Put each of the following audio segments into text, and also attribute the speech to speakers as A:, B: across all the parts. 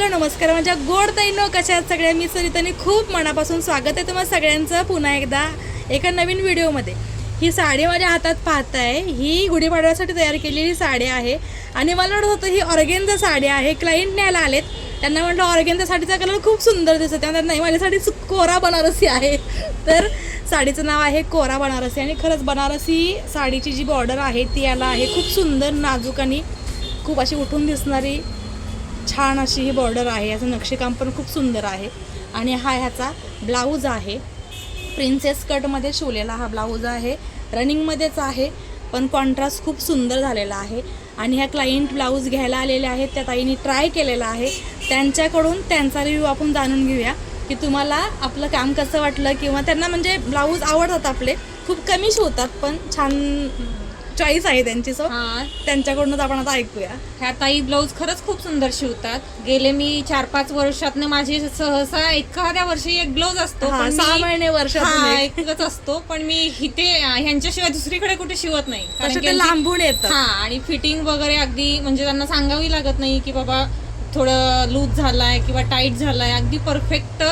A: Hello नमस्कार माझ्या गोड ताईंनो, कशा आहात सगळ्या. मी सरितानी खूप मनापासून स्वागत आहे तुम्हाला सगळ्यांचं पुन्हा एकदा एका नवीन व्हिडिओमध्ये. ही साडी माझ्या हातात पाहताय, ही गुढीपाडव्यासाठी तयार केलेली साडी आहे आणि मला वाटत होतं ही ऑर्गेन्झा साडी आहे. क्लायंट न्यायला आलेत, त्यांना म्हटलं ऑर्गेन्झा साडीचा कलर खूप सुंदर दिसतो, त्यामुळे नाही माझी साडी कोरा बनारसी आहे. तर साडीचं नाव आहे कोरा बनारसी आणि खरंच बनारसी साडीची जी बॉर्डर आहे ती याला आहे खूप सुंदर, नाजूक आणि खूप अशी उठून दिसणारी छान अशी ही बॉर्डर आहे. याचं नक्षीकाम पण खूप सुंदर आहे आणि हा ह्याचा ब्लाऊज आहे. प्रिन्सेस कटमध्ये शिवलेला हा ब्लाऊज आहे, रनिंगमध्येच आहे पण कॉन्ट्रास्ट खूप सुंदर झालेला आहे. आणि ह्या क्लायंट ब्लाऊज घ्यायला आलेले आहेत, त्या ताईंनी ट्राय केलेला आहे, त्यांच्याकडून त्यांचा रिव्ह्यू आपण जाणून घेऊया की तुम्हाला आपलं काम कसं वाटलं. किंवा त्यांना म्हणजे ब्लाऊज आवडतात, आपले खूप कमी शिवतात पण छान चॉईस आहे त्यांची. सो त्यांच्याकडूनच आपण आता ऐकूया.
B: ह्या ताई ब्लाऊज खरंच खूप सुंदर शिवतात. गेले मी 4-5 वर्षातनं माझे सहसा एखाद्या वर्षी एक ब्लाऊज असतो,
A: 6 महिने वर्षातून
B: एकच असतो, पण मी इथे ह्यांच्याशिवाय दुसरीकडे कुठे शिवत नाही.
A: कारण ते लांबून येतात.
B: आणि फिटिंग वगैरे अगदी म्हणजे त्यांना सांगावी लागत नाही की बाबा थोडं लूज झालाय किंवा टाईट झालाय, अगदी परफेक्ट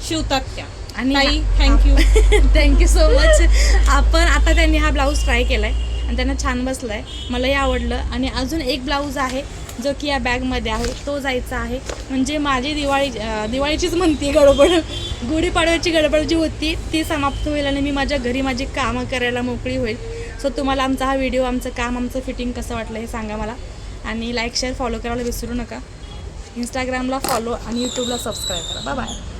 B: शिवतात त्या.
A: आणि
B: ताई थँक्यू.
A: Thank you so much. आपण आता त्यांनी हा ब्लाऊज ट्राय केलाय आणि त्यांना छान बसलाय, मलाही आवडलं. आणि अजून एक ब्लाऊज आहे जो की या बॅगमध्ये आहे, तो जायचा आहे. म्हणजे माझी दिवाळीचीच म्हणते गडबड, गुढीपाडव्याची गडबड जी होती ती समाप्त होईल आणि मी माझ्या घरी माझी कामं करायला मोकळी होईल. सो तुम्हाला आमचा हा व्हिडिओ, आमचं काम, आमचं फिटिंग कसं वाटलं हे सांगा मला. आणि लाईक शेअर फॉलो करायला विसरू नका. इंस्टाग्रामला फॉलो आणि यूट्यूबला सबस्क्राईब करा. Bye bye.